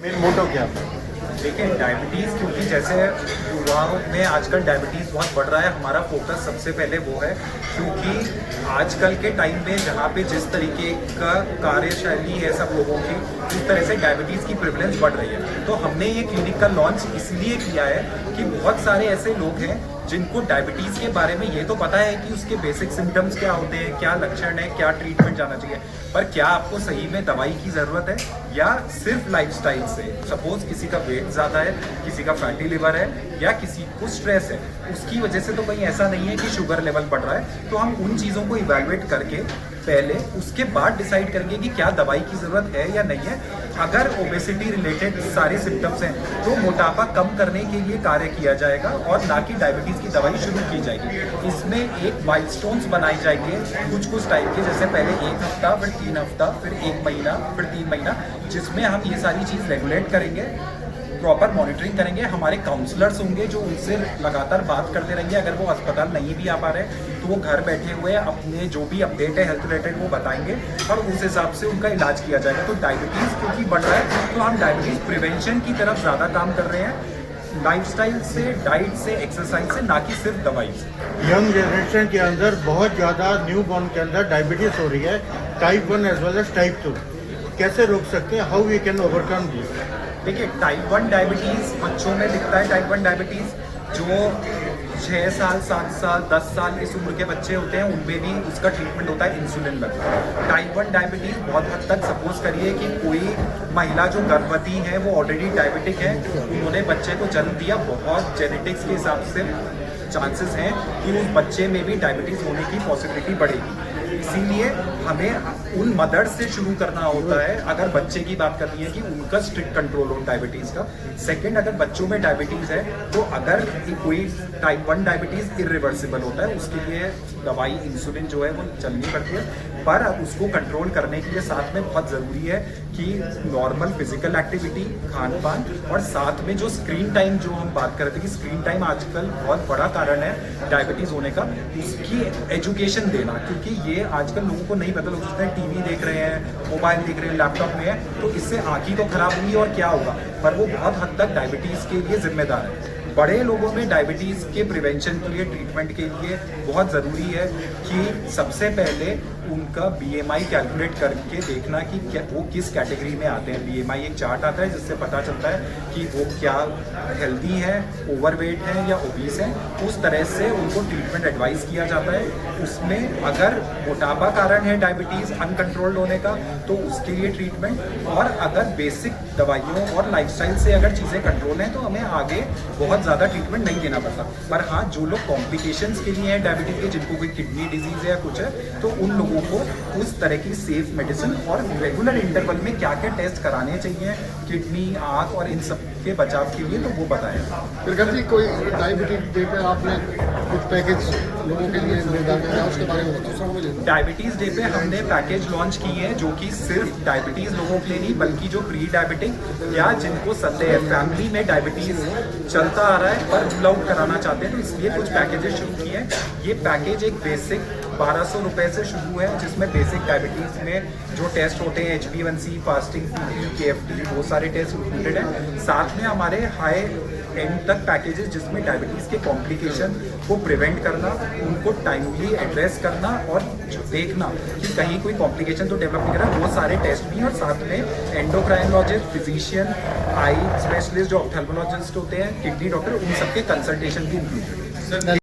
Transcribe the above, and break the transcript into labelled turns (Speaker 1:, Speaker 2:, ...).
Speaker 1: Main motto क्या है?
Speaker 2: देखिए डायबिटीज़, क्योंकि जैसे युवाओं में आजकल डायबिटीज़ बहुत बढ़ रहा है, हमारा फोकस सबसे पहले वो है, क्योंकि आजकल के टाइम में जहाँ पे जिस तरीके का कार्यशैली है सब लोगों की, उस तरह से डायबिटीज़ की प्रेवलेंस बढ़ रही है। तो हमने ये क्लिनिक का लॉन्च इसलिए किया है कि बहुत सारे ऐसे लोग हैं जिनको डायबिटीज़ के बारे में ये तो पता है कि उसके बेसिक सिम्टम्स क्या होते हैं, क्या लक्षण है, क्या ट्रीटमेंट जाना चाहिए, पर क्या आपको सही में दवाई की ज़रूरत है या सिर्फ लाइफस्टाइल से। सपोज किसी का वेट ज़्यादा है, किसी का फैटी लिवर है या किसी को स्ट्रेस है, उसकी वजह से तो कहीं ऐसा नहीं है कि शुगर लेवल बढ़ रहा है। तो हम उन चीज़ों को इवैल्यूएट करके पहले उसके बाद डिसाइड करेंगे कि क्या दवाई की ज़रूरत है या नहीं है। अगर ओबेसिटी रिलेटेड सारे सिम्टम्स हैं तो मोटापा कम करने के लिए कार्य किया जाएगा और ना कि डायबिटीज़ की दवाई शुरू की जाएगी। इसमें एक माइलस्टोन्स बनाए जाएंगे कुछ टाइप के, जैसे पहले 1 हफ्ता, फिर 3 हफ्ता, फिर 1 महीना, फिर 3 महीना, जिसमें हम ये सारी चीज़ रेगुलेट करेंगे, प्रॉपर मॉनिटरिंग करेंगे। हमारे काउंसलर्स होंगे जो उनसे लगातार बात करते रहेंगे। अगर वो अस्पताल नहीं भी आ पा रहे तो वो घर बैठे हुए अपने जो भी अपडेट है हेल्थ रिलेटेड वो बताएंगे और उस हिसाब से उनका इलाज किया जाएगा। तो डायबिटीज़ क्योंकि बढ़ रहा है तो हम डायबिटीज़ प्रिवेंशन की तरफ ज़्यादा काम कर रहे हैं, लाइफस्टाइल से, डाइट से, एक्सरसाइज से, ना कि सिर्फ दवाई से।
Speaker 1: यंग जनरेशन के अंदर बहुत ज़्यादा न्यू बॉर्न के अंदर डायबिटीज़ हो रही है, type 1 as well as type 2। कैसे रोक सकते हैं? How we can overcome this?
Speaker 2: देखिए टाइप 1 डायबिटीज़ बच्चों में दिखता है। टाइप 1 डायबिटीज़ जो 6 साल, 7 साल, 10 साल इस उम्र के बच्चे होते हैं उनमें भी उसका ट्रीटमेंट होता है इंसुलिन लगता है। टाइप 1 डायबिटीज़ बहुत हद तक सपोज करिए कि कोई महिला जो गर्भवती है वो ऑलरेडी डायबिटिक है, उन्होंने बच्चे को जन्म दिया, बहुत जेनेटिक्स के हिसाब से चांसेस हैं कि उस बच्चे में भी डायबिटीज़ होने की पॉसिबिलिटी बढ़ेगी। इसीलिए हमें उन मदर से शुरू करना होता है अगर बच्चे की बात करनी है कि उनका स्ट्रिक्ट कंट्रोल हो डायबिटीज़ का। सेकंड, अगर बच्चों में डायबिटीज़ है तो अगर कोई टाइप 1 डायबिटीज़ इरिवर्सिबल होता है उसके लिए दवाई इंसुलिन जो है वो चलनी पड़ती है, पर उसको कंट्रोल करने के लिए साथ में बहुत ज़रूरी है कि नॉर्मल फिजिकल एक्टिविटी, खान पान और साथ में जो स्क्रीन टाइम जो हम बात कर रहे थे कि स्क्रीन टाइम आजकल बहुत बड़ा कारण है डायबिटीज़ होने का, उसकी एजुकेशन देना। क्योंकि ये आजकल लोगों को नहीं पता, लोग सोचते हैं टीवी देख रहे हैं, मोबाइल देख रहे हैं, लैपटॉप में है तो इससे आँखें तो खराब हुई और क्या होगा, पर वो बहुत हद तक डायबिटीज़ के लिए जिम्मेदार है। बड़े लोगों में डायबिटीज़ के प्रिवेंशन के लिए, ट्रीटमेंट के लिए बहुत ज़रूरी है कि सबसे पहले उनका BMI कैलकुलेट करके देखना कि क्या वो किस कैटेगरी में आते हैं। BMI एक चार्ट आता है जिससे पता चलता है कि वो क्या हेल्दी है, ओवरवेट है या ओबीस है। उस तरह से उनको ट्रीटमेंट एडवाइस किया जाता है। उसमें अगर मोटापा कारण है डायबिटीज़ अनकंट्रोल्ड होने का तो उसके लिए ट्रीटमेंट, और अगर बेसिक दवाइयों और लाइफस्टाइल से अगर चीज़ें कंट्रोल हैं तो हमें आगे बहुत ज़्यादा ट्रीटमेंट नहीं देना पड़ता। पर हाँ, जो लोग कॉम्प्लिकेशंस के लिए हैं डायबिटीज़ के, जिनको कोई किडनी डिजीज़ है या कुछ है, तो उन लोगों को उस तरह की सेफ मेडिसिन और रेगुलर इंटरवल में क्या क्या टेस्ट कराने चाहिए किडनी, आँख और इन सब के बचाव के लिए, तो वो बताया।
Speaker 3: फिर जी कोई डायबिटीज डे पे आपने कुछ पैकेज लोगों के लिए निर्धारित किया, उसके बारे में बताओ।
Speaker 2: डायबिटीज़ डे पे हमने पैकेज लॉन्च की है जो कि सिर्फ डायबिटीज़ लोगों के लिए नहीं बल्कि जो प्री डायबिटिक या जिनको संदेह फैमिली में डायबिटीज़ चलता आ रहा है पर रूल आउट कराना चाहते हैं, तो इसलिए कुछ पैकेजेस शुरू किए हैं। ये पैकेज एक बेसिक 1200 रुपये से शुरू है, जिसमें बेसिक डायबिटीज़ में जो टेस्ट होते हैं HbA1c, फास्टिंग, KFT, वो सारे टेस्ट इंक्लूडेड हैं। साथ में हमारे हाई एंड तक पैकेजेस जिसमें डायबिटीज़ के कॉम्प्लिकेशन को प्रिवेंट करना, उनको टाइमली एड्रेस करना और देखना कि कहीं कोई कॉम्प्लिकेशन तो डेवलप नहीं कर रहा, वो सारे टेस्ट भी हैं। और साथ में एंडोक्राइनोलॉजिस्ट, फिजिशियन, आई स्पेशलिस्ट जो ऑप्थेल्मोलॉजिस्ट होते हैं, किडनी डॉक्टर, उन सबके कंसल्टेशन भी इंक्लूडेड।